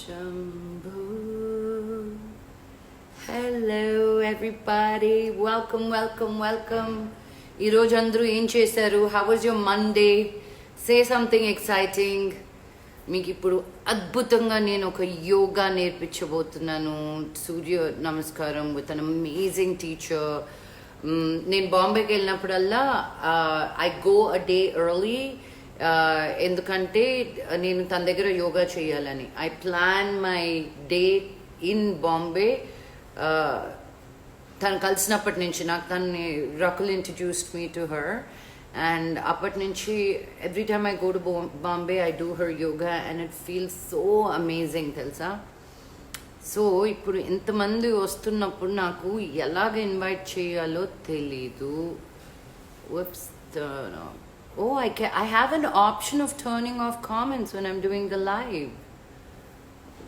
Shambhu. Hello everybody. Welcome. ఈ రోజు అందరూ ఏం చేశారు? How was your Monday? Say something exciting. మీకు ఇప్పుడు అద్భుతంగా నేను ఒక యోగా నేర్పించబోతున్నాను. సూర్య నమస్కారం with an amazing teacher. నేను బాంబేకి వెళ్ళినప్పుడల్లా I go a day early. ఎందుకంటే నేను తన దగ్గర యోగా చేయాలని I plan my day in Bombay. తను కలిసినప్పటి నుంచి నాకు తనని Rakul introduced me to her and అప్పటి నుంచి every time I go to Bombay I do her yoga and it feels so amazing తెలుసా. సో ఇప్పుడు ఇంతమంది వస్తున్నప్పుడు నాకు ఎలాగ ఇన్వైట్ చేయాలో తెలీదు. Oh, I have an option of turning off comments when I'm doing the live.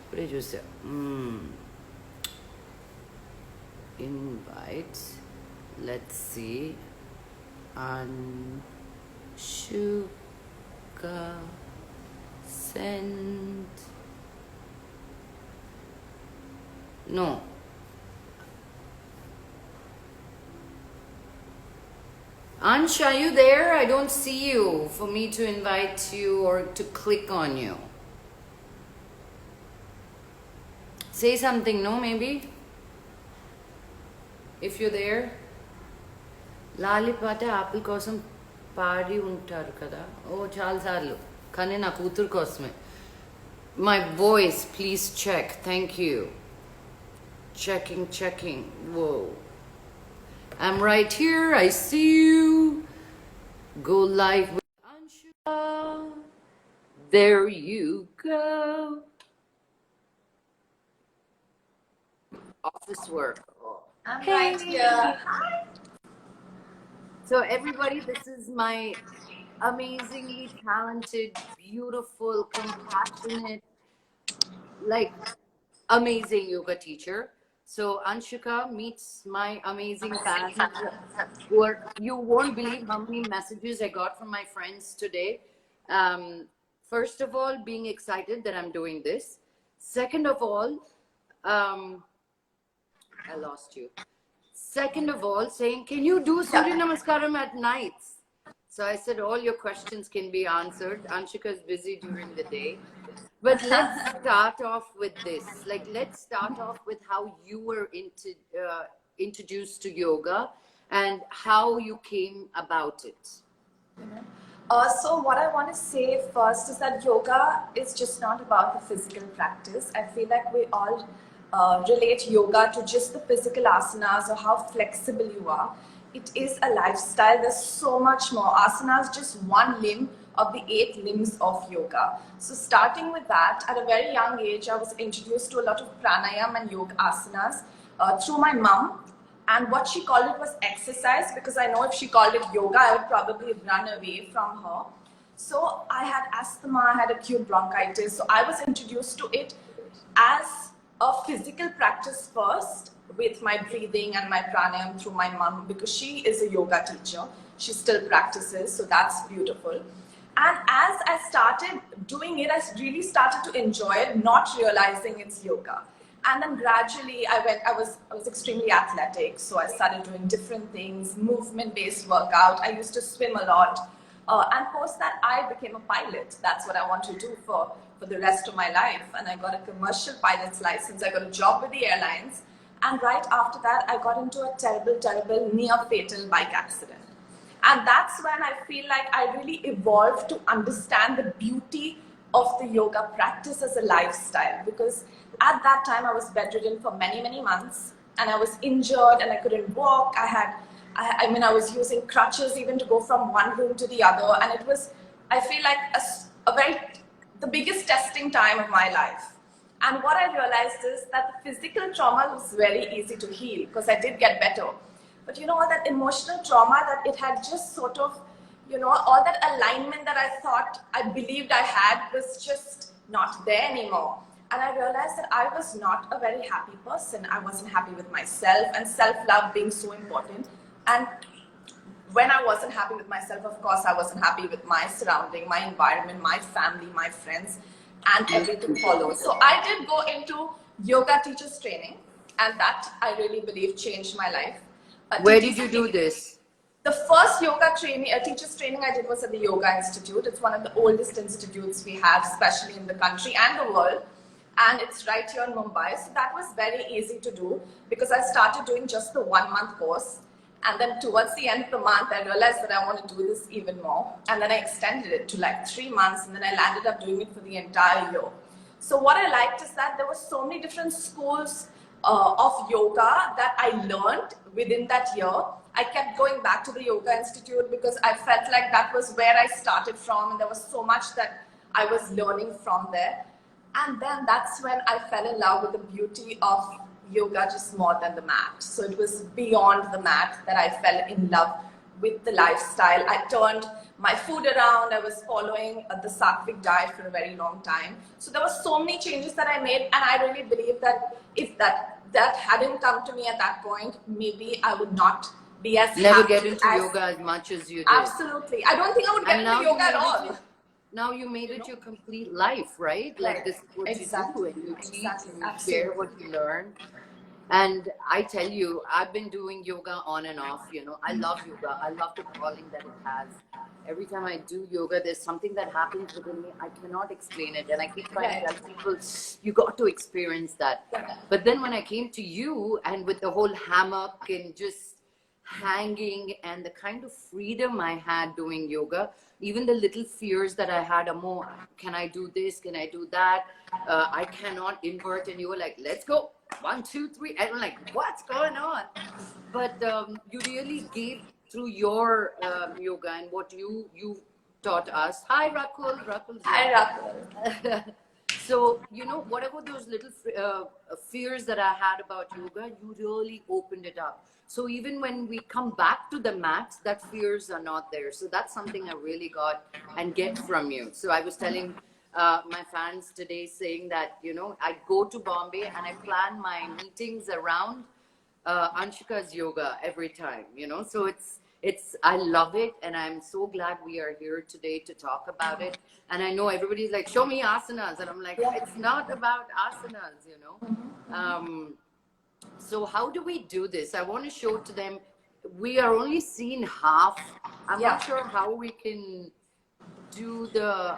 What did you say? Invite. Let's see. Anshuka. Send. No. Ansh, are you there? I don't see you for me to invite you or to click on you. Say something, no, maybe? If you're there. Lalipata apple kosam paadi untaru kada. Oh, chaal saarlu. Kane na kootur kosame. My voice, please check. Thank you. Checking. Whoa. I'm right here. I see you. Go live with Anshuka. There you go. Office work. I'm right here. So everybody, this is my amazingly talented, beautiful, compassionate, like amazing yoga teacher. So Anshuka meets my amazing fans. You won't believe how many messages I got from my friends today. First of all, being excited that I'm doing this. Second of all, I lost you. Second of all, saying, can you do Surya Namaskaram at nights? So I said, all your questions can be answered. Anshuka is busy during the day. But let's start off with this. Let's start off with how you were introduced to yoga and how you came about it. So what I want to say first is that yoga is just not about the physical practice. I feel like we all relate yoga to just the physical asanas or how flexible you are. It is a lifestyle. There's so much more. Asana is just one limb of the 8 limbs of yoga. So starting with that, at a very young age, I was introduced to a lot of pranayam and yoga asanas through my mom. And what she called it was exercise, because I know if she called it yoga, I would probably run away from her. So I had asthma, I had acute bronchitis. So I was introduced to it as a physical practice first, with my breathing and my pranayam through my mom, because she is a yoga teacher. She still practices, so that's beautiful. And as I started doing it, I really started to enjoy it, not realizing it's yoga. And then gradually I was extremely athletic, so I started doing different things, movement-based workout. I used to swim a lot. And post that, I became a pilot. That's what I want to do for the rest of my life. And I got a commercial pilot's license. I got a job with the airlines. And right after that, I got into a terrible, near-fatal bike accident. And that's when I feel like I really evolved to understand the beauty of the yoga practice as a lifestyle. Because at that time, I was bedridden for many months. And I was injured and I couldn't walk. I was using crutches even to go from one room to the other. And it was, I feel like the biggest testing time of my life. And what I realized is that the physical trauma was very easy to heal because I did get better. But you know what, that emotional trauma, that it had just sort of, all that alignment that I thought, I believed I had was just not there anymore. And I realized that I was not a very happy person. I wasn't happy with myself, and self-love being so important. And when I wasn't happy with myself, of course, I wasn't happy with my surrounding, my environment, my family, my friends. and everything follows. So I did go into yoga teachers training, and that I really believe changed my life. Where did you do this? The first yoga training, teachers training I did was at the Yoga Institute. It's one of the oldest institutes we have, especially in the country and the world. And it's right here in Mumbai. So that was very easy to do because I started doing just the 1 month course. And then towards the end of the month, I realized that I want to do this even more. And then I extended it to like 3 months. And then I landed up doing it for the entire year. So what I liked is that there were so many different schools of yoga that I learned within that year. I kept going back to the Yoga Institute because I felt like that was where I started from, and there was so much that I was learning from there. And then that's when I fell in love with the beauty of yoga just more than the mat. So it was beyond the mat that I fell in love with the lifestyle. I turned my food around. I was following the Sattvic diet for a very long time. So there were so many changes that I made, and I really believe that if that hadn't come to me at that point, maybe I would not be as never get into yoga as much as you did. Absolutely. I don't think I would get into yoga at all. Now you made it your complete life, right? Like this is what exactly. you do, and you teach, Exactly. and you share what you learn. And I tell you, I've been doing yoga on and off, you know. I love yoga. I love the calling that it has. Every time I do yoga, there's something that happens within me. I cannot explain it. And I keep trying to tell people, you got to experience that. But then when I came to you, and with the whole hammock and just hanging and the kind of freedom I had doing yoga, even the little fears that I had, more, can I do this? Can I do that? I cannot invert. And you were like, let's go. 1, 2, 3. And I'm like, what's going on? But you really gave through your yoga and what you taught us. Hi, Rakul. Hi, Rakul. So, you know, whatever those little fears that I had about yoga, you really opened it up. So even when we come back to the mats, that fears are not there. So that's something I really got and get from you. So I was telling my fans today, saying that, you know, I go to Bombay and I plan my meetings around Anshika's yoga every time, you know. So I love it, and I'm so glad we are here today to talk about it. And I know everybody's like, show me asanas, and I'm like, it's not about asanas, you know. So how do we do this? I want to show to them. We are only seeing half. I'm not sure how we can do the.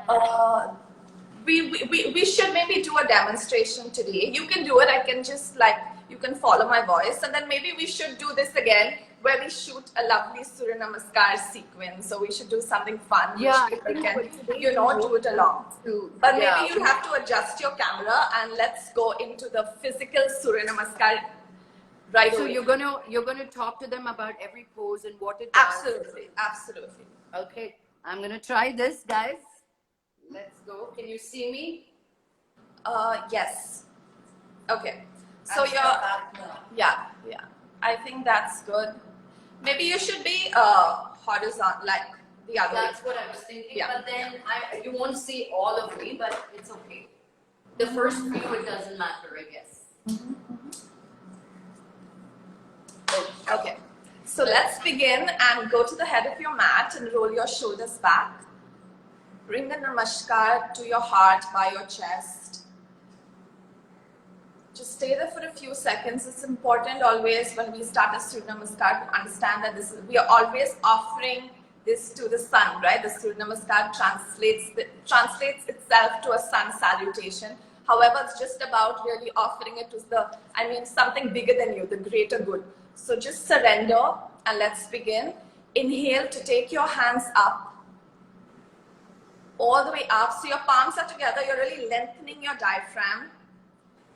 We should maybe do a demonstration today. You can do it. I can just you can follow my voice, and then maybe we should do this again where we shoot a lovely Surya Namaskar sequence. So we should do something fun. Yeah, which people can, do it along. But maybe you have to adjust your camera, and let's go into the physical Surya Namaskar. Right. So you're gonna talk to them about every pose and what it does. Absolutely. Okay, I'm gonna try this, guys. Let's go. Can you see me? Yes. Okay. So yeah. I think that's good. Maybe you should be horizontal, like the other. That's what I was thinking. Yeah. But then you won't see all of me, but it's okay. The first few, it doesn't matter, I guess. Okay. So let's begin and go to the head of your mat and roll your shoulders back. Bring the namaskar to your heart by your chest. Just stay there for a few seconds. It's important always when we start a Surya Namaskar to understand that we are always offering this to the sun, right? The Surya Namaskar translates itself to a sun salutation. However, it's just about really offering it to something bigger than you, the greater good. So just surrender and let's begin. Inhale to take your hands up, all the way up. So your palms are together. You're really lengthening your diaphragm.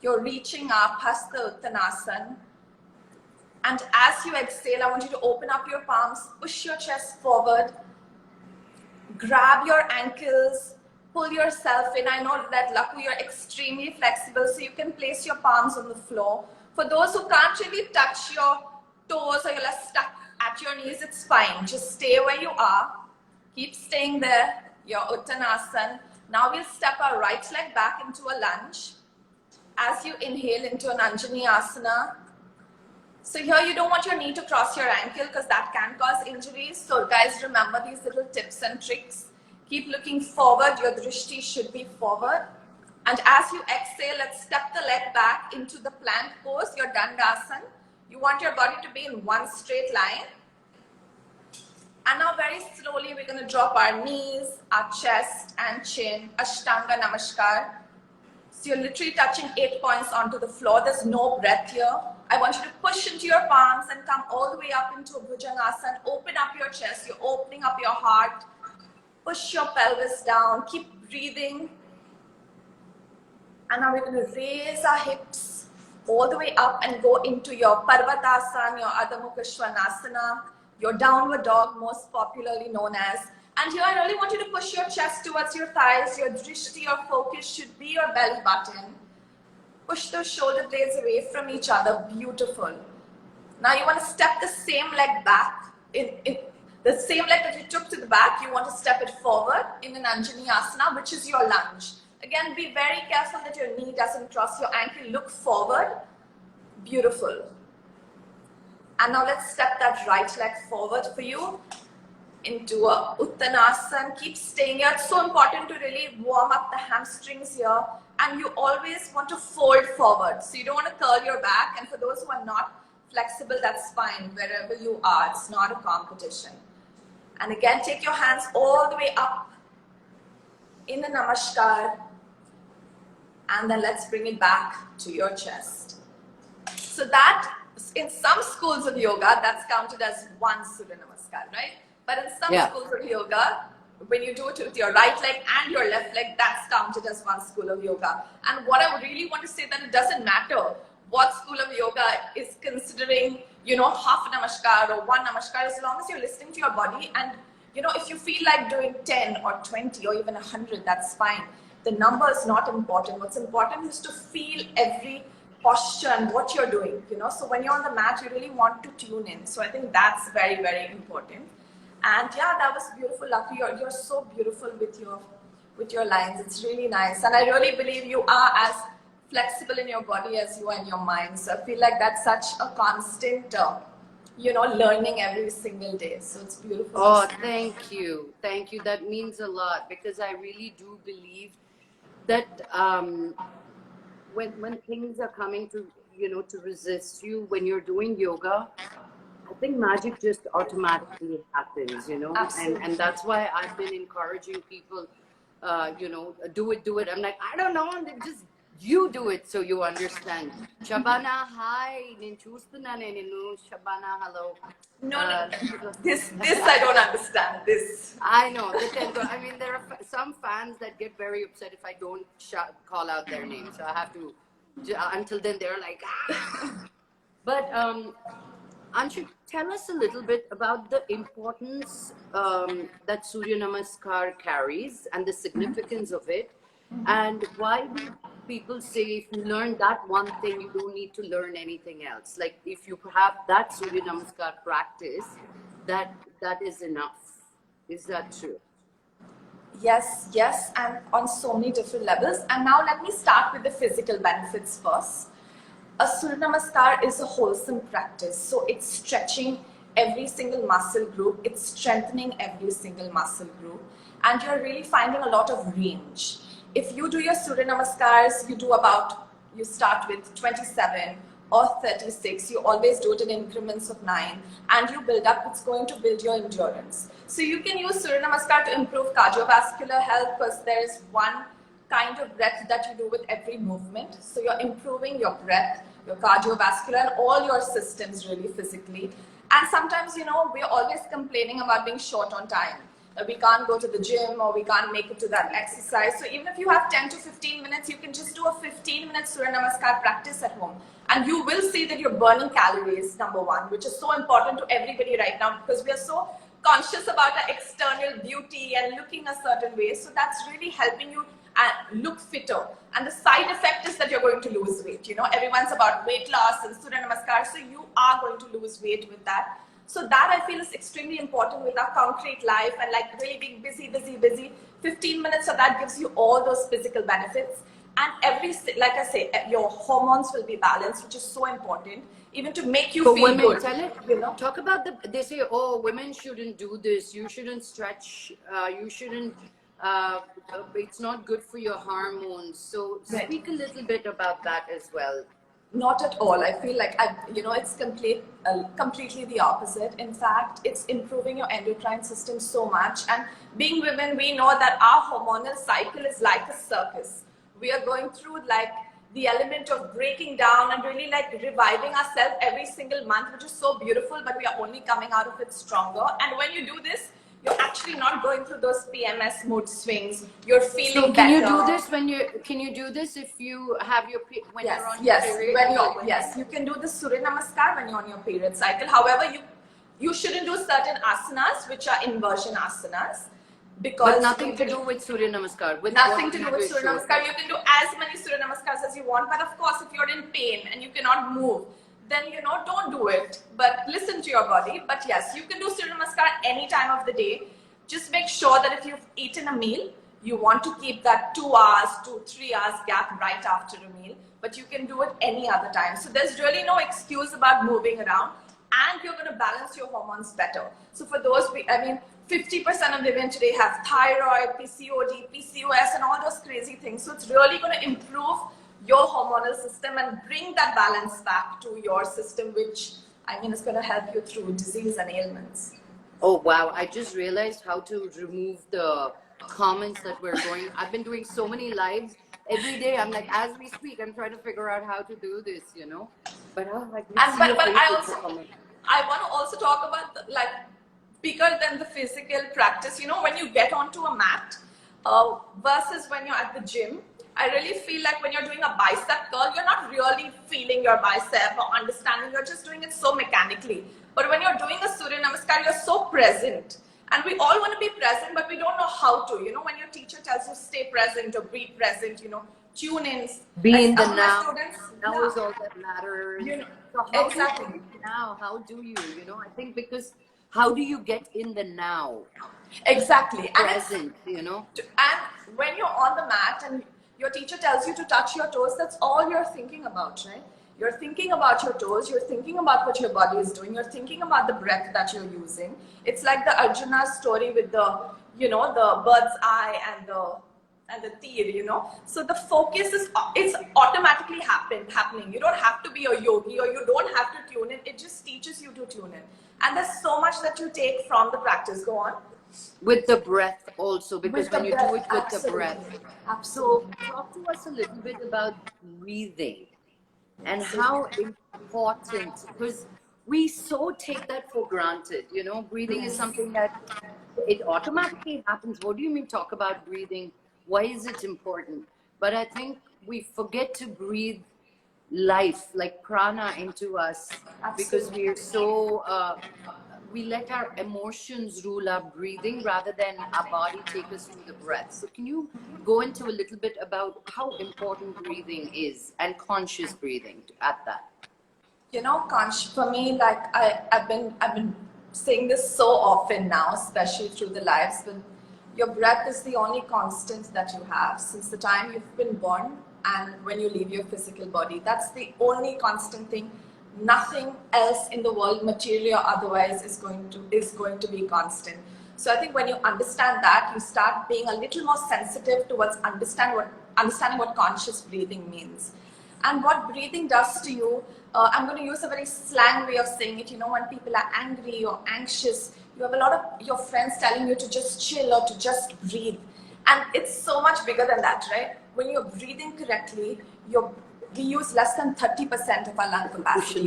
You're reaching up, Hasta Uttanasana. And as you exhale, I want you to open up your palms, push your chest forward, grab your ankles, pull yourself in. I know that, Laku, you're extremely flexible, so you can place your palms on the floor. For those who can't really touch your toes or you're less stuck at your knees, it's fine. Just stay where you are. Keep staying there, your Uttanasana. Now we'll step our right leg back into a lunge. As you inhale into an Anjani Asana. So here you don't want your knee to cross your ankle because that can cause injuries. So guys, remember these little tips and tricks. Keep looking forward. Your drishti should be forward. And as you exhale, let's step the leg back into the plank pose, your Dandasana. You want your body to be in one straight line. And now very slowly, we're going to drop our knees, our chest and chin, Ashtanga Namaskar. So you're literally touching 8 points onto the floor. There's no breath here. I want you to push into your palms and come all the way up into Bhujangasana. Open up your chest. You're opening up your heart. Push your pelvis down. Keep breathing. And now we're going to raise our hips all the way up and go into your Parvatasana, your Adha Mukha Svanasana, your downward dog, most popularly known as. And here I really want you to push your chest towards your thighs. Your drishti, your focus should be your belly button. Push those shoulder blades away from each other. Beautiful. Now you want to step the same leg back. The same leg that you took to the back, you want to step it forward in an Anjani Asana, which is your lunge. Again, be very careful that your knee doesn't cross your ankle. Look forward. Beautiful. And now let's step that right leg forward for you into a Uttanasana. Keep staying here. It's so important to really warm up the hamstrings here. And you always want to fold forward. So you don't want to curl your back. And for those who are not flexible, that's fine. Wherever you are, it's not a competition. And again, take your hands all the way up in the Namaskar. And then let's bring it back to your chest. So that, in some schools of yoga, that's counted as one Surya Namaskar, right? But in some schools of yoga, when you do it with your right leg and your left leg, that's counted as one school of yoga. And what I really want to say that it doesn't matter what school of yoga is considering, half a namaskar or one namaskar, as long as you're listening to your body. And, if you feel like doing 10 or 20 or even 100, that's fine. The number is not important. What's important is to feel every posture and what you're doing, So when you're on the mat, you really want to tune in. So I think that's very, very important. And yeah, that was beautiful, Lucky. You're so beautiful with your lines. It's really nice. And I really believe you are as flexible in your body as you are in your mind. So I feel like that's such a constant, learning every single day. So it's beautiful. Oh, thank you. Thank you. That means a lot, because I really do believe that when things are coming to, to resist you, when you're doing yoga, I think magic just automatically happens, and that's why I've been encouraging people, do it. I'm like, I don't know, just you do it so you understand. Shabana, hi. Shabana, hello. No. This I don't understand. This. I know. I mean, there are some fans that get very upset if I don't call out their name. So I have to, until then they're like, ah. But, Anshu, tell us a little bit about the importance that Surya Namaskar carries and the significance of it, and why do people say if you learn that one thing, you don't need to learn anything else? Like if you have that Surya Namaskar practice, that is enough. Is that true? Yes, and on so many different levels. And now let me start with the physical benefits first. A Surya Namaskar is a wholesome practice. So it's stretching every single muscle group. It's strengthening every single muscle group. And you're really finding a lot of range. If you do your Surya Namaskars, you start with 27 or 36. You always do it in increments of 9. And you build up, it's going to build your endurance. So you can use Surya Namaskar to improve cardiovascular health, because there is one kind of breath that you do with every movement. So you're improving your breath, your cardiovascular, and all your systems really physically. And sometimes, we're always complaining about being short on time. We can't go to the gym or we can't make it to that exercise. So even if you have 10 to 15 minutes, you can just do a 15-minute Surya Namaskar practice at home. And you will see that you're burning calories, number one, which is so important to everybody right now, because we are so conscious about our external beauty and looking a certain way. So that's really helping you look fitter. And the side effect is that you're going to lose weight. Everyone's about weight loss and Surya Namaskar. So you are going to lose weight with that. So that I feel is extremely important with our concrete life and like really being busy. 15 minutes of that gives you all those physical benefits. And like I say, your hormones will be balanced, which is so important, even to make you feel women, good. Tell it, talk about they say, oh, women shouldn't do this. You shouldn't stretch. You shouldn't uh, it's not good for your hormones. So Right. speak a little bit about that as well. Not at all. I feel like it's completely the opposite. In fact, it's improving your endocrine system so much. And being women, we know that our hormonal cycle is like a circus. We are going through like the element of breaking down and really like reviving ourselves every single month, which is so beautiful. But we are only coming out of it stronger. And when you do this, you're actually not going through those PMS mood swings. You're feeling So can you better. do this when you can you do this if you have your when Yes, you're on yes. your period? When you're yes, you can do the Surya Namaskar when you're on your period cycle. However, you shouldn't do certain asanas which are inversion asanas because But nothing to do with Surya Namaskar. With nothing what to you do with just Surya showed. Namaskar. You can do as many Surya Namaskars as you want, but of course, if you're in pain and you cannot move, then don't do it. But listen to your body. But yes, you can do Surya Namaskar any time of the day. Just make sure that if you've eaten a meal, you want to keep that 2 hours to 3 hours gap right after a meal, but you can do it any other time. So there's really no excuse about moving around, and you're going to balance your hormones better. So for those, 50% of women today have thyroid, PCOD, PCOS, and all those crazy things. So it's really going to improve your hormonal system and bring that balance back to your system, which is going to help you through disease and ailments. Oh wow, I just realized how to remove the comments that we're going. I've been doing so many lives every day. I'm like, as we speak, I'm trying to figure out how to do this. But I can see your But face with the comment. I want to also talk about like bigger than the physical practice. When you get onto a mat versus when you're at the gym, I really feel like when you're doing a bicep curl, you're not really feeling your bicep or understanding. You're just doing it so mechanically. But when you're doing a Surya Namaskar, you're so present. And we all want to be present, but we don't know how to. When your teacher tells you stay present or be present, tune in. Be Like in the some of my now. students, Now is all that matters. So how exactly. do you do it now? How do you? I think because how do you get in the now? Exactly. Present. And when you're on the mat and your teacher tells you to touch your toes, that's all you're thinking about, right? You're thinking about your toes, you're thinking about what your body is doing, you're thinking about the breath that you're using. It's like the Arjuna story with the bird's eye and the tir. So the focus it's automatically happening. You don't have to be a yogi or you don't have to tune in. It just teaches you to tune in. And there's so much that you take from the practice. Go on. With the breath also, because when you do it with the breath. Absolutely. So talk to us a little bit about breathing and how important, because we so take that for granted. Breathing is something that it automatically happens. What do you mean talk about breathing? Why is it important? But I think we forget to breathe life, like prana, into us because we are so we let our emotions rule our breathing rather than our body take us to the breath. So can you go into a little bit about how important breathing is and conscious breathing at that? For me, like I've been saying this so often now, especially through the lives, but your breath is the only constant that you have since the time you've been born and when you leave your physical body. That's the only constant thing. Nothing else in the world, material or otherwise, is going to be constant. So I think when you understand that, you start being a little more sensitive towards understanding what conscious breathing means. And what breathing does to you, I'm going to use a very slang way of saying it. When people are angry or anxious, you have a lot of your friends telling you to just chill or to just breathe. And it's so much bigger than that, right? When you're breathing correctly, we use less than 30% of our lung capacity.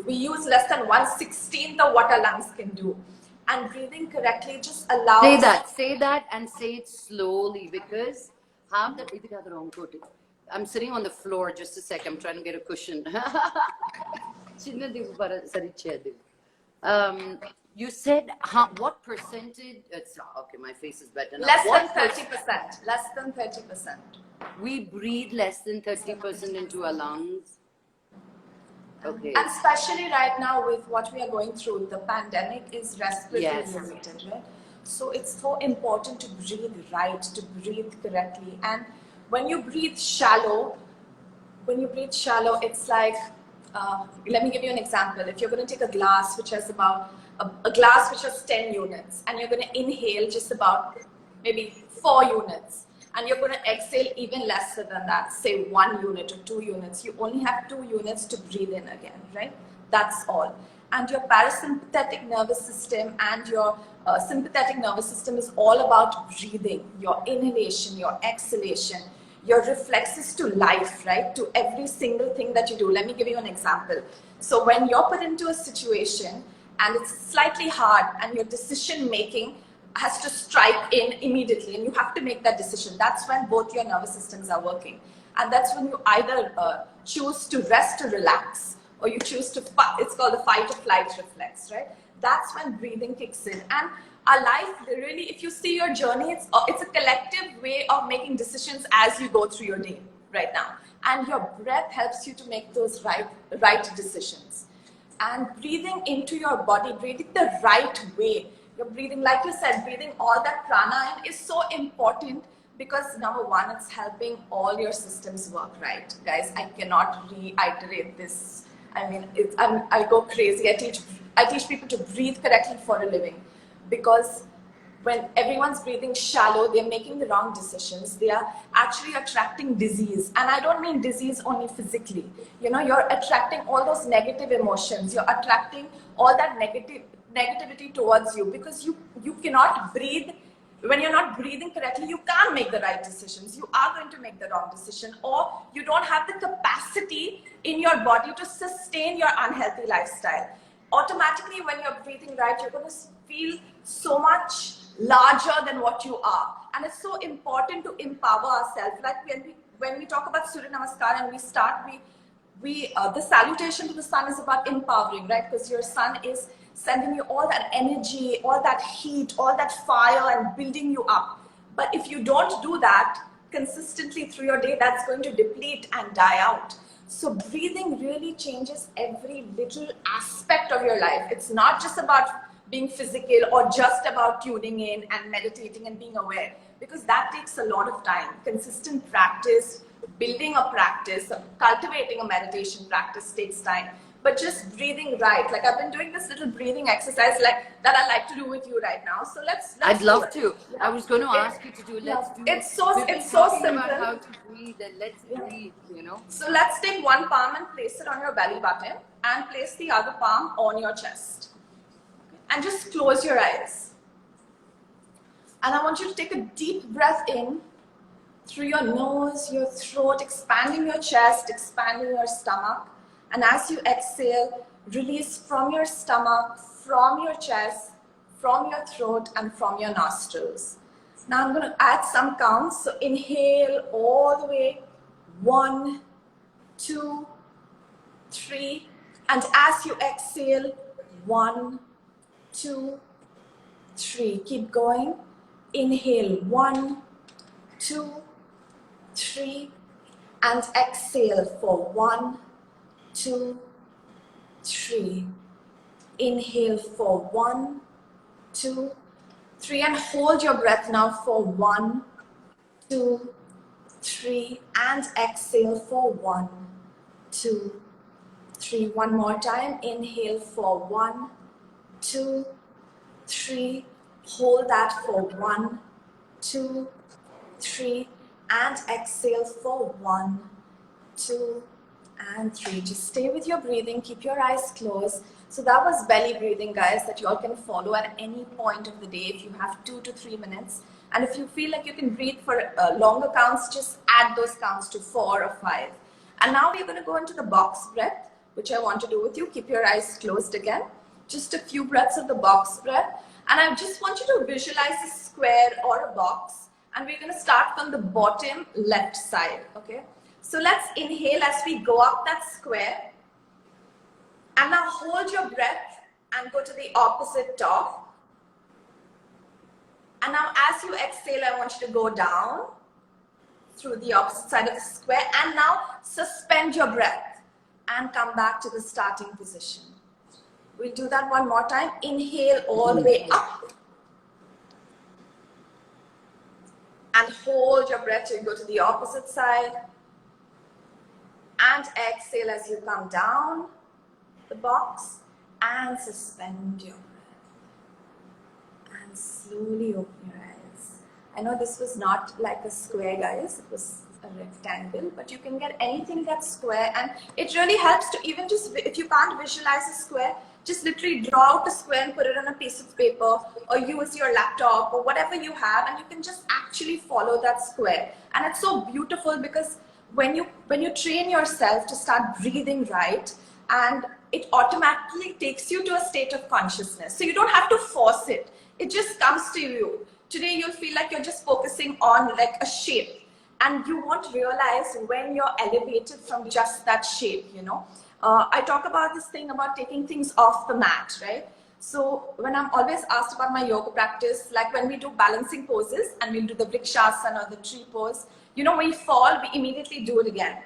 We use less than 1/16 of what our lungs can do. And breathing correctly just allows... Say that and say it slowly, because half that... I'm sitting on the floor, just a sec, I'm trying to get a cushion. You said what percentage? Okay, my face is better now. Less than 30%. Less than 30%. We breathe less than 30% into our lungs. Okay. And especially right now with what we are going through, the pandemic is respiratory related, right? So it's so important to breathe right, to breathe correctly. And when you breathe shallow, it's like, let me give you an example. If you're going to take a glass which has about a glass which has 10 units, and you're going to inhale just about maybe 4 units. And you're going to exhale even lesser than that, say 1 unit or 2 units. You only have 2 units to breathe in again, right? That's all. And your parasympathetic nervous system and your sympathetic nervous system is all about breathing, your inhalation, your exhalation, your reflexes to life, right? To every single thing that you do. Let me give you an example. So when you're put into a situation and it's slightly hard and your decision making has to strike in immediately and you have to make that decision, that's when both your nervous systems are working. And that's when you either choose to rest or relax, or you choose to fight. It's called the fight or flight reflex, right? That's when breathing kicks in. And our life, really, if you see your journey, it's a collective way of making decisions as you go through your day right now. And your breath helps you to make those right decisions. And breathing into your body, breathing the right way. You're breathing, like you said, breathing all that prana in is so important because number one, it's helping all your systems work right. Guys, I cannot reiterate this. I mean, I go crazy. I teach people to breathe correctly for a living because when everyone's breathing shallow, they're making the wrong decisions. They are actually attracting disease. And I don't mean disease only physically. You know, you're attracting all those negative emotions. You're attracting all that negativity towards you because you cannot breathe. When you're not breathing correctly, you can't make the right decisions. You are going to make the wrong decision, or you don't have the capacity in your body to sustain your unhealthy lifestyle. Automatically, when you're breathing right, you're going to feel so much larger than what you are. And it's so important to empower ourselves. Like when we talk about Surya Namaskar and we start, the salutation to the sun is about empowering, right? Because your sun is sending you all that energy, all that heat, all that fire and building you up. But if you don't do that consistently through your day, that's going to deplete and die out. So breathing really changes every little aspect of your life. It's not just about being physical or just about tuning in and meditating and being aware, because that takes a lot of time. Consistent practice, building a practice, cultivating a meditation practice takes time. But just breathing right, like I've been doing this little breathing exercise like that I like to do with you right now. So let's I'd love it. to. Yeah. I was going to ask you to do. Let's do. It's so We've been it's so talking simple. about how to breathe, and let's breathe. You know. So let's take one palm and place it on your belly button, and place the other palm on your chest, and just close your eyes. And I want you to take a deep breath in through your nose, your throat, expanding your chest, expanding your stomach. And as you exhale, release from your stomach, from your chest, from your throat, and from your nostrils. Now I'm going to add some counts. So inhale all the way. 1, 2, 3. And as you exhale, 1, 2, 3. Keep going. Inhale 1, 2, 3. And exhale for 1, 2, 3. Inhale for 1, 2, 3. And hold your breath now for 1, 2, 3. And exhale for 1, 2, 3. One more time. Inhale for 1, 2, 3. Hold that for 1, 2, 3. And exhale for 1, 2, and 3. Just stay with your breathing. Keep your eyes closed. So that was belly breathing, guys, that you all can follow at any point of the day if you have 2 to 3 minutes. And if you feel like you can breathe for longer counts, just add those counts to 4 or 5. And now we're going to go into the box breath, which I want to do with you. Keep your eyes closed again. Just a few breaths of the box breath. And I just want you to visualize a square or a box. And we're going to start from the bottom left side, okay? So let's inhale as we go up that square. And now hold your breath and go to the opposite top. And now as you exhale, I want you to go down through the opposite side of the square. And now suspend your breath and come back to the starting position. We'll do that one more time. Inhale all the way up. And hold your breath till you go to the opposite side. And exhale as you come down the box. And suspend your breath. And slowly open your eyes. I know this was not like a square, guys. It was a rectangle, but you can get anything that's square, and it really helps to even just, if you can't visualize a square, just literally draw out a square and put it on a piece of paper, or use your laptop or whatever you have, and you can just actually follow that square. And it's so beautiful because when you train yourself to start breathing right, and it automatically takes you to a state of consciousness. So you don't have to force it. It just comes to you. Today you'll feel like you're just focusing on like a shape, and you won't realize when you're elevated from just that shape, you know. I talk about this thing about taking things off the mat, right? So when I'm always asked about my yoga practice, like when we do balancing poses and we'll do the vrikshasana or the tree pose, you know, when we fall, we immediately do it again.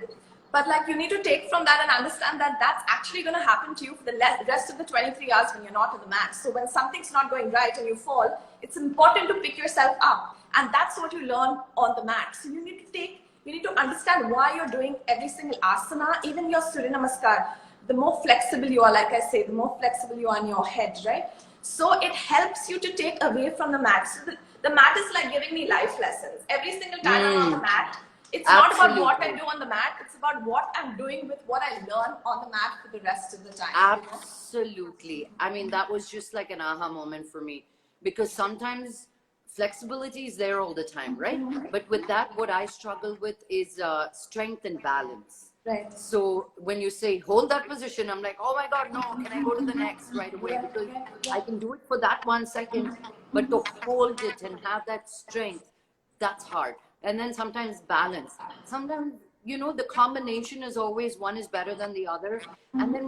But like you need to take from that and understand that that's actually going to happen to you for the rest of the 23 hours when you're not on the mat. So when something's not going right and you fall, it's important to pick yourself up. And that's what you learn on the mat. So you need to understand why you're doing every single asana, even your Surya Namaskar. The more flexible you are, like I say, the more flexible you are in your head, right? So it helps you to take away from the mat. So the mat is like giving me life lessons. Every single time I'm on the mat, it's Absolutely. not about what I do on the mat, it's about what I'm doing with what I learn on the mat for the rest of the time. Absolutely. I mean, that was just like an aha moment for me, because sometimes flexibility is there all the time, right? But with that, what I struggle with is strength and balance. Right. So when you say hold that position, I'm like, oh my God, no, can I go to the next right away? Because I can do it for that 1 second, but to hold it and have that strength, that's hard. And then sometimes balance. Sometimes, you know, the combination is always one is better than the other. And then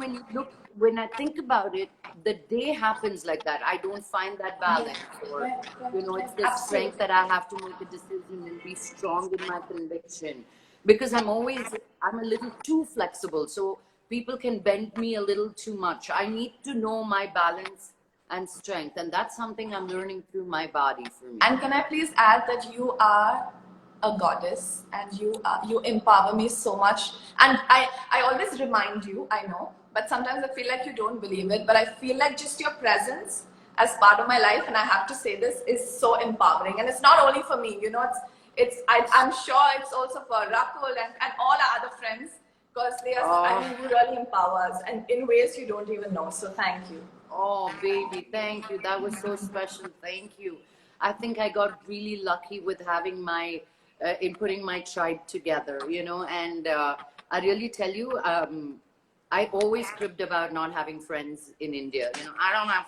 when I think about it, the day happens like that. I don't find that balance, or, you know, it's the strength that I have to make a decision and be strong in my conviction. Because I'm a little too flexible. So people can bend me a little too much. I need to know my balance and strength. And that's something I'm learning through my body for me. And can I please add that you are a goddess, and you empower me so much. And I always remind you, I know, but sometimes I feel like you don't believe it, but I feel like just your presence as part of my life, and I have to say this, is so empowering. And it's not only for me, you know, I'm sure it's also for Rakul and all our other friends, because they are, I mean, you really empower us, and in ways you don't even know. So thank you. Oh, baby, thank you. That was so special. Thank you. I think I got really lucky with having in putting my tribe together, you know, and I really tell you, I always cribbed about not having friends in India. You know, I don't have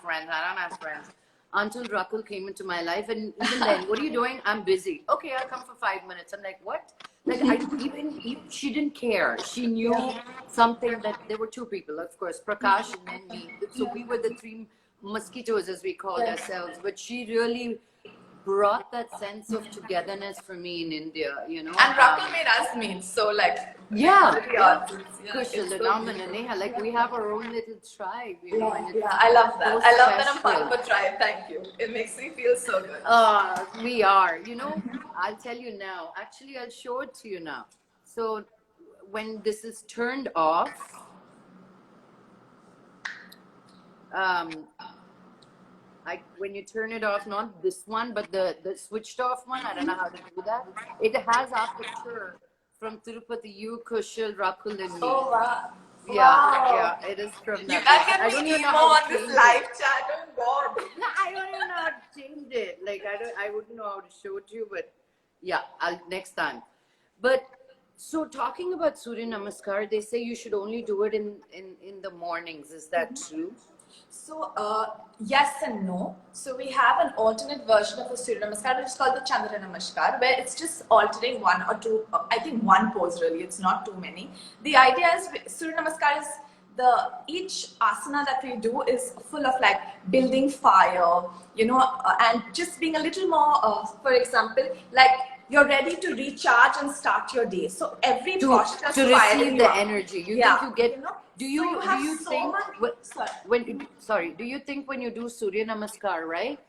friends. Until Rakul came into my life, and even then, what are you doing? I'm busy. Okay, I'll come for 5 minutes. I'm like, what? Like, even she didn't care. She knew something, that there were two people, of course, Prakash and then me. So we were the three mosquitoes, as we called ourselves. But she really brought that sense of togetherness for me in India, you know. And Rakul made us meet, so like, yeah, Kushal, and Neha, like we have our own little tribe, you know. And yeah, I love that. so I love that I'm special. part of a tribe. Thank you. It makes me feel so good. We are, you know. I'll tell you now. Actually, I'll show it to you now. So when this is turned off, when you turn it off, not this one, but the switched off one, I don't know how to do that. It has our picture from Tirupati, you, Kushal, Rakul, and me. Oh wow. Yeah, it is from that. You guys get I don't me even know emo how on to this change live it. chat. Oh God. No, I don't even know how to change it. Like I wouldn't know how to show it to you, but yeah, I'll next time. But so talking about Surya Namaskar, they say you should only do it in the mornings. Is that true? So, yes and no. So, we have an alternate version of a Surya Namaskar, which is called the Chandra Namaskar, where it's just altering one or two, I think one pose really, it's not too many. The idea is Surya Namaskar is each asana that we do is full of like building fire, you know, and just being a little more, for example, like you're ready to recharge and start your day. So, every posture to receive the energy. You think you get, you know? do you think do you think when you do Surya Namaskar, right,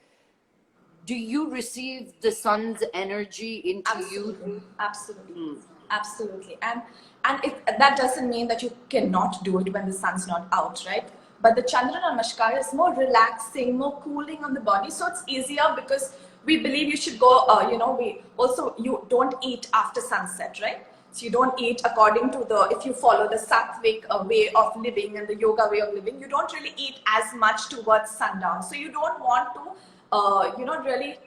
do you receive the sun's energy into you? Absolutely. And that doesn't mean that you cannot do it when the sun's not out, right? But the Chandra Namaskar is more relaxing, more cooling on the body, so it's easier because we believe you should go, you don't eat after sunset, right? So you don't eat according to if you follow the sattvic way of living and the yoga way of living, you don't really eat as much towards sundown. So you don't want to, really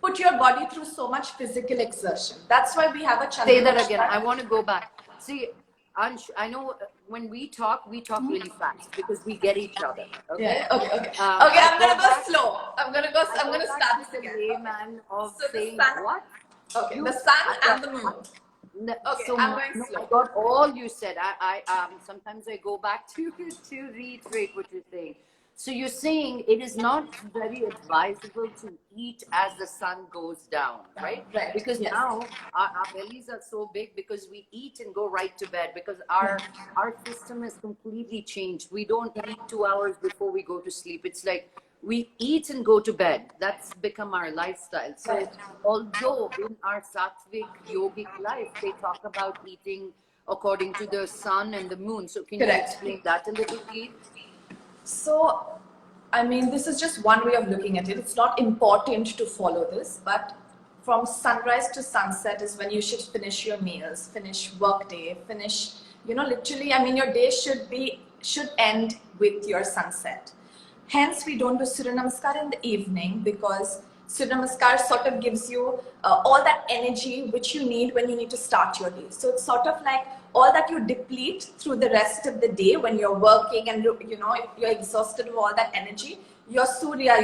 put your body through so much physical exertion. That's why we have a Chandra Say that again. Namaskar. I want to go back. See, Ansh, I know when we talk really fast because we get each other. Okay. Yeah. Okay. Okay. Okay. I I'm gonna go go back- slow. I'm gonna back start to this the again. layman of So the saying sun- what? Okay. You- The sun I- and the moon. Okay, So I'm going no, slow. I got all you said. I sometimes I go back to reiterate what you're saying. So you're saying it is not very advisable to eat as the sun goes down, right? Right, Because yes. now our bellies are so big because we eat and go right to bed because our system has completely changed. We don't eat 2 hours before we go to sleep. It's like we eat and go to bed. That's become our lifestyle. So Right. although in our sattvic yogic life they talk about eating according to the sun and the moon, so can you Correct. explain that a little, please? So, I mean, this is just one way of looking at it. It's not important to follow this, but from sunrise to sunset is when you should finish your meals, finish work day, finish, literally, I mean, your day should end with your sunset. Hence, we don't do Surya Namaskar in the evening because Surya Namaskar sort of gives you all that energy which you need when you need to start your day. So it's sort of like all that you deplete through the rest of the day when you're working and you're exhausted of all that energy. Your Surya,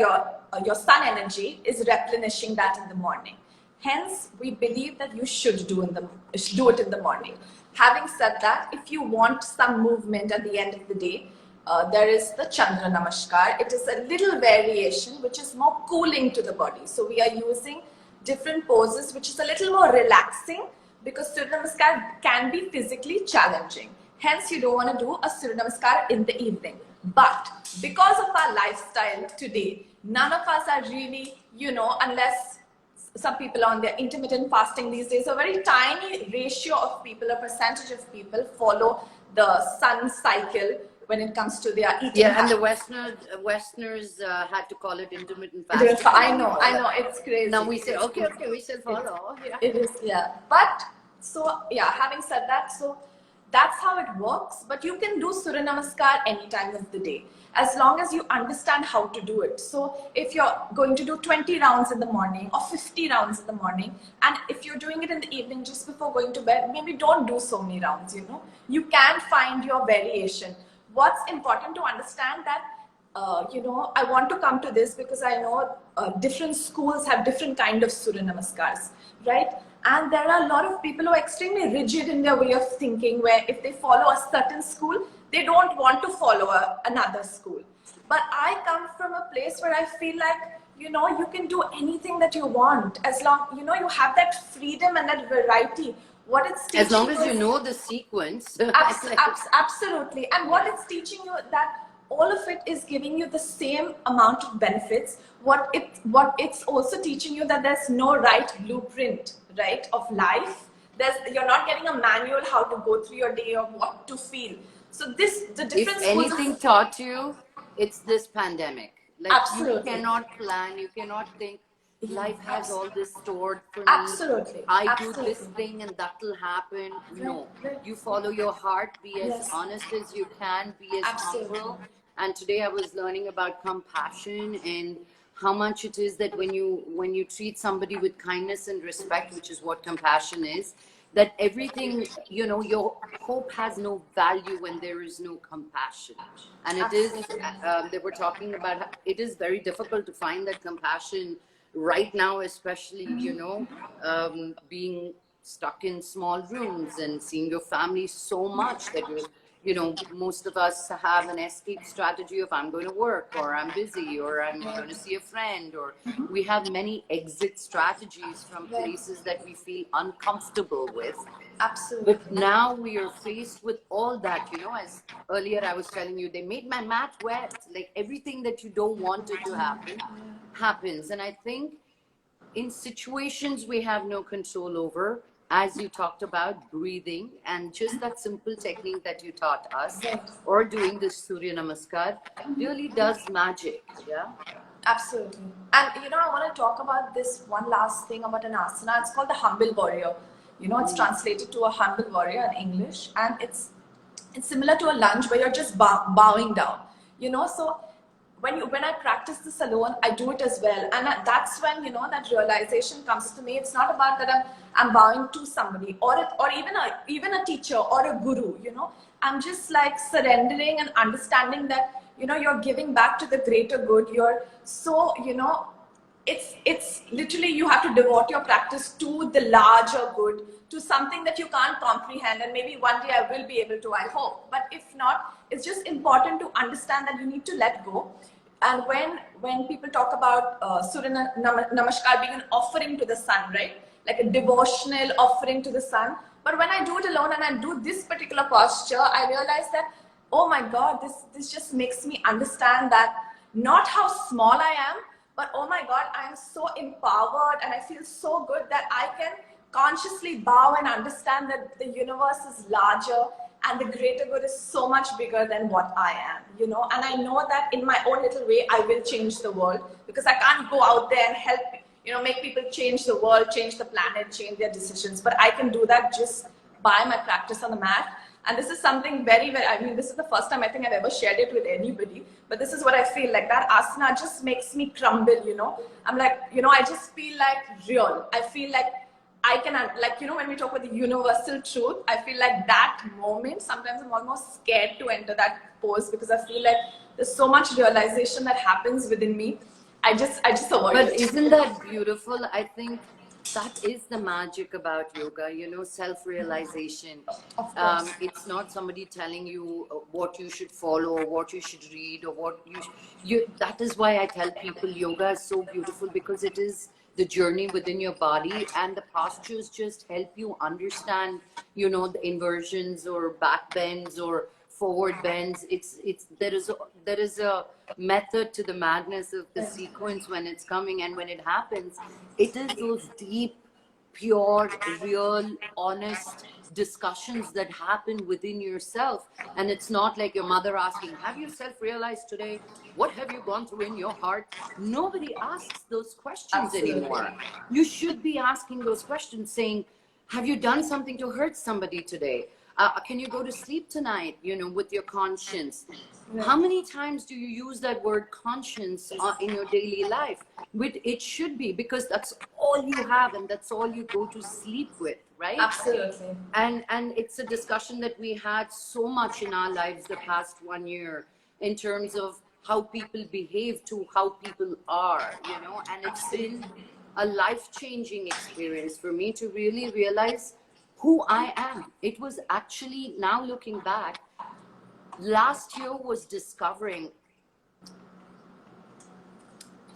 your sun energy is replenishing that in the morning. Hence, we believe that you should do it in the morning. Having said that, if you want some movement at the end of the day, there is the Chandra Namaskar. It is a little variation which is more cooling to the body. So we are using different poses which is a little more relaxing because Surya Namaskar can be physically challenging. Hence, you don't want to do a Surya Namaskar in the evening. But because of our lifestyle today, none of us are really, unless some people on their intermittent fasting these days, a very tiny ratio of people, a percentage of people follow the sun cycle when it comes to their eating. Yeah, and the habits. Westerners had to call it intermittent Intermittent fasting. I know, it's crazy. Now we say, okay, we shall follow. Yeah. It is, yeah. But so yeah, having said that, so that's how it works. But you can do Surya Namaskar any time of the day as long as you understand how to do it. So if you're going to do 20 rounds in the morning or 50 rounds in the morning, and if you're doing it in the evening just before going to bed, maybe don't do so many rounds, You can find your variation. What's important to understand that I want to come to this because I know different schools have different kind of Surya Namaskars, right? And there are a lot of people who are extremely rigid in their way of thinking, where if they follow a certain school, they don't want to follow another school. But I come from a place where I feel like, you can do anything that you want as long, you have that freedom and that variety. What it's teaching As long as you is- know the sequence. Absolutely. And what it's teaching you that all of it is giving you the same amount of benefits. What it's also teaching you that there's no right blueprint, right, of life. You're not getting a manual how to go through your day or what to feel. So the difference. If anything taught you, it's this pandemic. Like Absolutely. You cannot plan, you cannot think life has all this stored for me. Absolutely. I do Absolutely. this thing and that'll happen. No. Right. You follow your heart, be as Yes. honest as you can, be as Absolutely. humble. And today I was learning about compassion and how much it is that when you treat somebody with kindness and respect, which is what compassion is, that everything, your hope has no value when there is no compassion. And it is, they were talking about, it is very difficult to find that compassion right now, especially, being stuck in small rooms and seeing your family so much that most of us have an escape strategy of I'm going to work or I'm busy or I'm going to see a friend, or we have many exit strategies from places that we feel uncomfortable with. Absolutely. But now we are faced with all that, as earlier I was telling you, they made my mat wet. Like everything that you don't want it to happen, happens. And I think in situations we have no control over, as you talked about, breathing and just that simple technique that you taught us, or doing this Surya Namaskar, really does magic. Yeah. Absolutely. And I want to talk about this one last thing about an asana. It's called the humble warrior. It's translated to a humble warrior in English, and it's similar to a lunge where you're just bowing down. So when I practice this alone, I do it as well, and that's when that realization comes to me. It's not about that I'm bowing to somebody or even a teacher or a guru. I'm just like surrendering and understanding that you're giving back to the greater good. You're so it's literally you have to devote your practice to the larger good, to something that you can't comprehend, and maybe one day I will be able to, I hope. But if not, it's just important to understand that you need to let go. And when people talk about Surya Namaskar being an offering to the sun, right, like a devotional offering to the sun, but when I do it alone and I do this particular posture, I realize that, oh my God, this just makes me understand that not how small I am, but oh my God, I am so empowered and I feel so good that I can consciously bow and understand that the universe is larger and the greater good is so much bigger than what I am, and I know that in my own little way, I will change the world, because I can't go out there and help, make people change the world, change the planet, change their decisions, but I can do that just by my practice on the mat. And this is something very, very, I mean, this is the first time I think I've ever shared it with anybody, but this is what I feel like. That asana just makes me crumble, I'm like, I just feel like real. I feel like I can, like, when we talk about the universal truth, I feel like that moment, sometimes I'm almost scared to enter that pose, because I feel like there's so much realization that happens within me. I just avoid But it. isn't that beautiful? I think that is the magic about yoga, self-realization. Of course. It's not somebody telling you what you should follow or what you should read or what you that is why I tell people yoga is so beautiful, because it is the journey within your body, and the postures just help you understand, the inversions or back bends or forward bends. It's there is a method to the madness of the sequence when it's coming, and when it happens, it is those deep, pure, real, honest discussions that happen within yourself. And it's not like your mother asking, have you self-realized today? What have you gone through in your heart? Nobody asks those questions Absolutely. anymore. You should be asking those questions, saying, have you done something to hurt somebody today? Can you go to sleep tonight, with your conscience? How many times do you use that word conscience in your daily life? It should be, because that's all you have and that's all you go to sleep with, right? Absolutely. And it's a discussion that we had so much in our lives the past 1 year, in terms of how people behave to how people are, and it's been a life-changing experience for me to really realize who I am. It was actually, now looking back, last year was discovering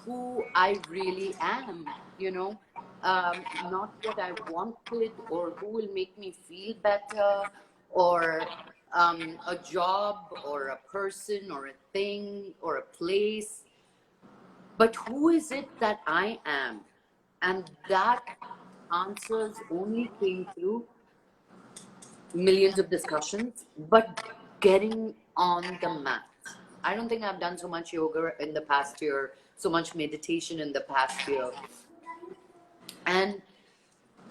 who I really am, not what I wanted or who will make me feel better, or a job or a person or a thing or a place, but who is it that I am? And that answers only came through millions of discussions, but getting on the mat. I don't think I've done so much yoga in the past year, so much meditation in the past year. And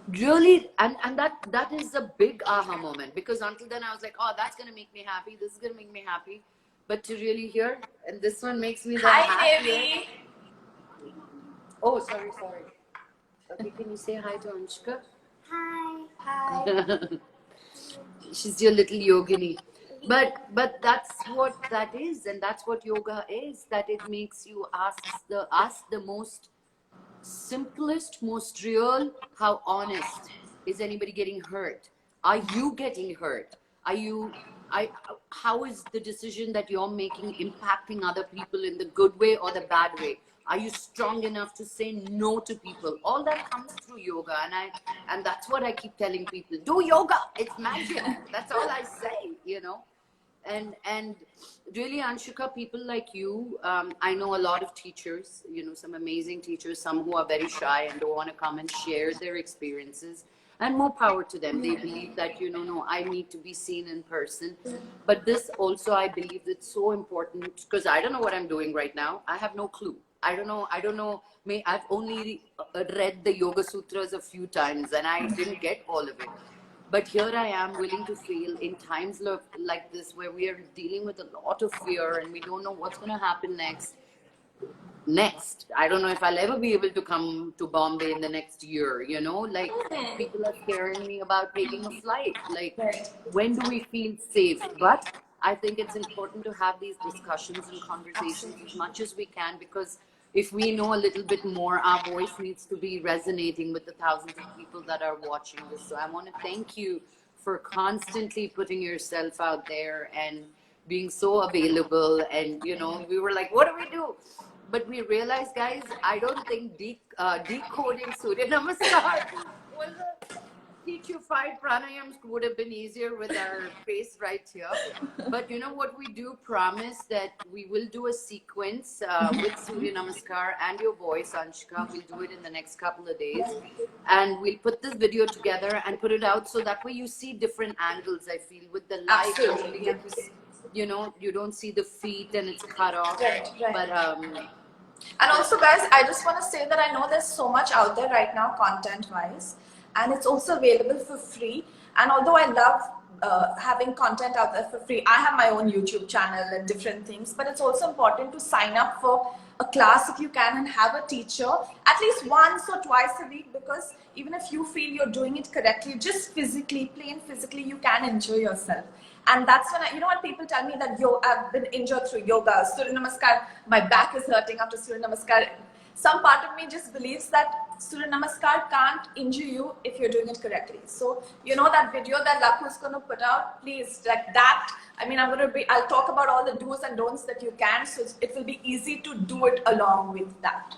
really, and that is a big aha moment, because until then I was like, oh, that's gonna make me happy, this is gonna make me happy. But to really hear, and this one makes me the Hi, happier. Devi. Oh, sorry. Okay, can you say hi to Anshika? Hi. She's your little yogini. But that's what that is, and that's what yoga is, that it makes you ask the most simplest, most real, how honest. Is anybody getting hurt? Are you getting hurt? Are you I How is the decision that you're making impacting other people in the good way or the bad way? Are you strong enough to say no to people? All that comes through yoga, and that's what I keep telling people. Do yoga, it's magic. That's all I say. And really, Anshika, people like you, I know a lot of teachers, some amazing teachers, some who are very shy and don't want to come and share their experiences, and more power to them. They believe that, no, I need to be seen in person. But this also, I believe, it's so important, because I don't know what I'm doing right now. I have no clue. I don't know. I've only read the Yoga Sutras a few times and I didn't get all of it. But here I am willing to fail in times like this where we are dealing with a lot of fear and we don't know what's going to happen next. I don't know if I'll ever be able to come to Bombay in the next year, you know, like people are scaring me about taking a flight. Like, Right. when do we feel safe? But I think it's important to have these discussions and conversations as Absolutely. much as we can, because if we know a little bit more, our voice needs to be resonating with the thousands of people that are watching this. So I want to thank you for constantly putting yourself out there and being so available. And, you know, we were like, what do we do? But we realized, guys, I don't think decoding Surya Namaskar was a teach you 5 pranayams would have been easier with our face right here. But you know what, we do promise that we will do a sequence with Surya Namaskar and your voice, Anshika. We'll do it in the next couple of days. And we'll put this video together and put it out so that way you see different angles, I feel. With the light, you Absolutely. only get to see, you know, you don't see the feet and it's cut off. Right, right. But And also, guys, I just want to say that I know there's so much out there right now, content-wise, and it's also available for free. And although I love having content out there for free, I have my own YouTube channel and different things, but it's also important to sign up for a class if you can and have a teacher at least once or twice a week, because even if you feel you're doing it correctly, just physically, plain physically, you can enjoy yourself. And that's when you know, when people tell me that I've been injured through yoga, Surya Namaskar, my back is hurting after Surya Namaskar. Some part of me just believes that Surya Namaskar can't injure you if you're doing it correctly. So, you know, that video that Lakhu is going to put out, please, like that. I mean, I'll talk about all the do's and don'ts that you can, so it will be easy to do it along with that.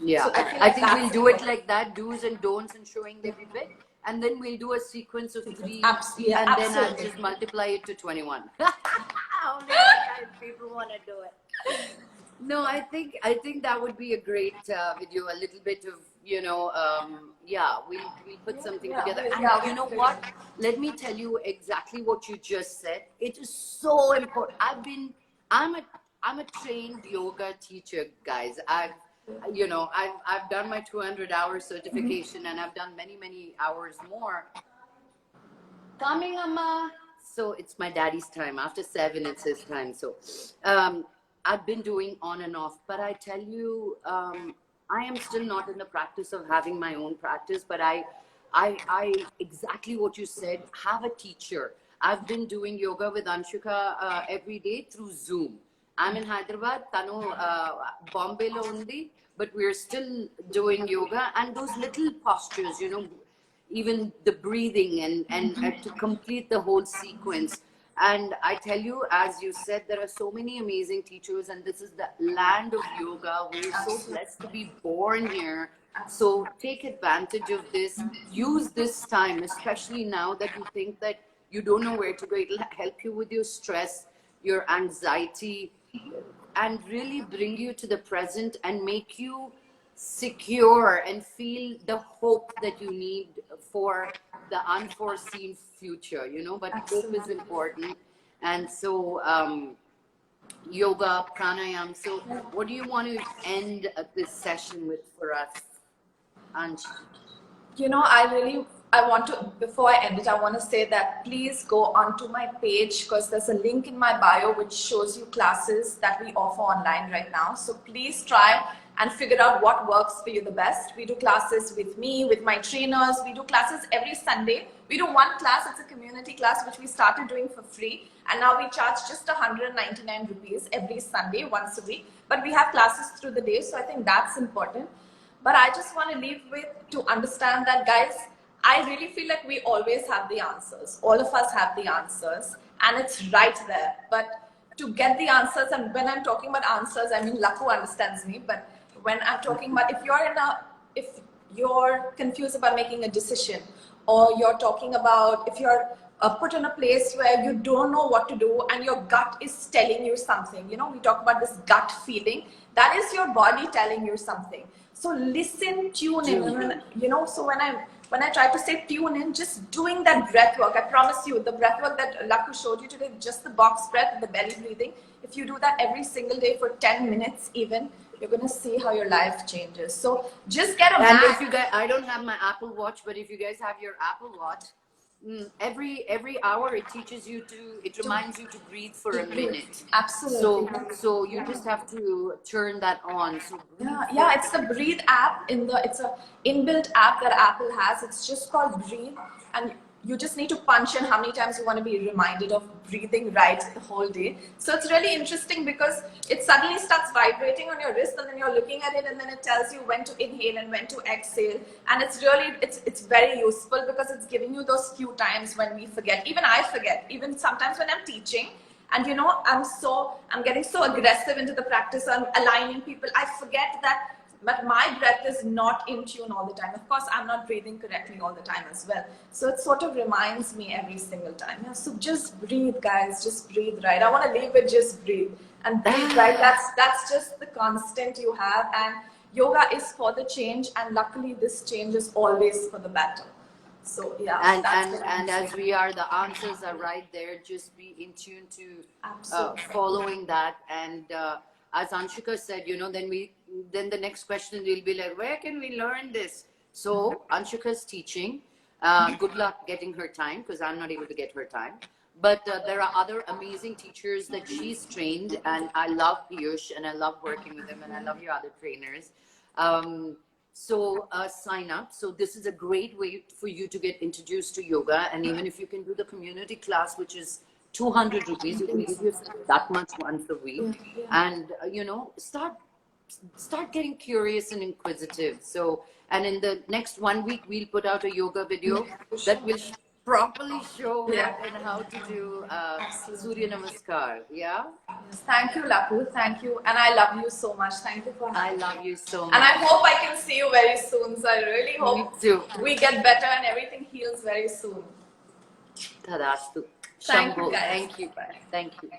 yeah, So I think we'll do it like that, do's and don'ts and showing every bit. And then we'll do a sequence of 3, Yeah, and then I'll absolutely. just multiply it to 21. Only people want to do it. No, I think that would be a great video. A little bit of, you know, yeah, we'll put something together. And you know what? Let me tell you exactly what you just said. It is so important. I'm a trained yoga teacher, guys. I've done my 200-hour certification, and I've done many hours more. Coming, Amma. So it's my daddy's time. After 7, it's his time. So I've been doing on and off. But I tell you, I am still not in the practice of having my own practice. But I exactly what you said, have a teacher. I've been doing yoga with Anshika every day through Zoom. I'm in Hyderabad, Tanu Bombay lo undi, but we're still doing yoga, and those little postures, you know, even the breathing and to complete the whole sequence. And I tell you, as you said, there are so many amazing teachers, and this is the land of yoga. We're so blessed to be born here. So take advantage of this. Use this time, especially now that you think that you don't know where to go. It'll help you with your stress, your anxiety, and really bring you to the present and make you secure and feel the hope that you need for the unforeseen future, you know. But hope is important. And so yoga, pranayam. So what do you want to end this session with for us, Ansh? You know, I want to, before I end it, I want to say that please go onto my page, because there's a link in my bio which shows you classes that we offer online right now. So please try and figure out what works for you the best. We do classes with me, with my trainers. We do classes every Sunday. We do one class, it's a community class, which we started doing for free. And now we charge just 199 rupees every Sunday, once a week. But we have classes through the day, so I think that's important. But I just want to leave with to understand that, guys, I really feel like we always have the answers. All of us have the answers, and it's right there. But to get the answers, and when I'm talking about answers, I mean Lakhu understands me. But when I'm talking about, if you're confused about making a decision, or you're talking about if you're put in a place where you don't know what to do and your gut is telling you something, you know, we talk about this gut feeling. That is your body telling you something. So listen, tune in, you know. So when when I try to say tune in, just doing that breath work. I promise you, the breath work that Lakku showed you today, just the box breath, the belly breathing. If you do that every single day for 10 minutes even, you're going to see how your life changes. So just get a And mat. if you guys, I don't have my Apple Watch, but if you guys have your Apple Watch, every hour it teaches you it reminds you to breathe for a minute. Absolutely. So you just have to turn that on. So Yeah, it's the Breathe app it's a inbuilt app that Apple has. It's just called Breathe, and you just need to punch in how many times you want to be reminded of breathing right the whole day. So it's really interesting because it suddenly starts vibrating on your wrist, and then you're looking at it, and then it tells you when to inhale and when to exhale. And it's really it's very useful because it's giving you those few times when we forget. Even I forget. Even sometimes when I'm teaching. And you know, I'm getting so aggressive into the practice. I'm aligning people. I forget that, but my breath is not in tune all the time. Of course, I'm not breathing correctly all the time as well. So it sort of reminds me every single time. Yeah, so just breathe, guys. Just breathe right. I want to leave with just breathe and breathe right. That's just the constant you have. And yoga is for the change, and luckily, this change is always for the better. So yeah, and as we are, the answers are right there. Just be in tune to following that. And as Anshika said, then the next question will be like, where can we learn this? So Anshika's teaching. Good luck getting her time, because I'm not able to get her time. But there are other amazing teachers that she's trained, and I love Piyush, and I love working with him, and I love your other trainers. So sign up. So this is a great way for you to get introduced to yoga. And even if you can do the community class, which is 200 rupees, you can give yourself that much once a week. And, start getting curious and inquisitive. So, and in the next 1 week, we'll put out a yoga video that will properly show what and how to do Surya Namaskar. Yeah. Yes, thank you, Lakku. Thank you. And I love you so much. Thank you for having me. I love you so much. And I hope I can see you very soon. So I really hope Me too. we get better and everything heals very soon. Tadastu. Thank you, Shambho. guys. Thank you. Thank you.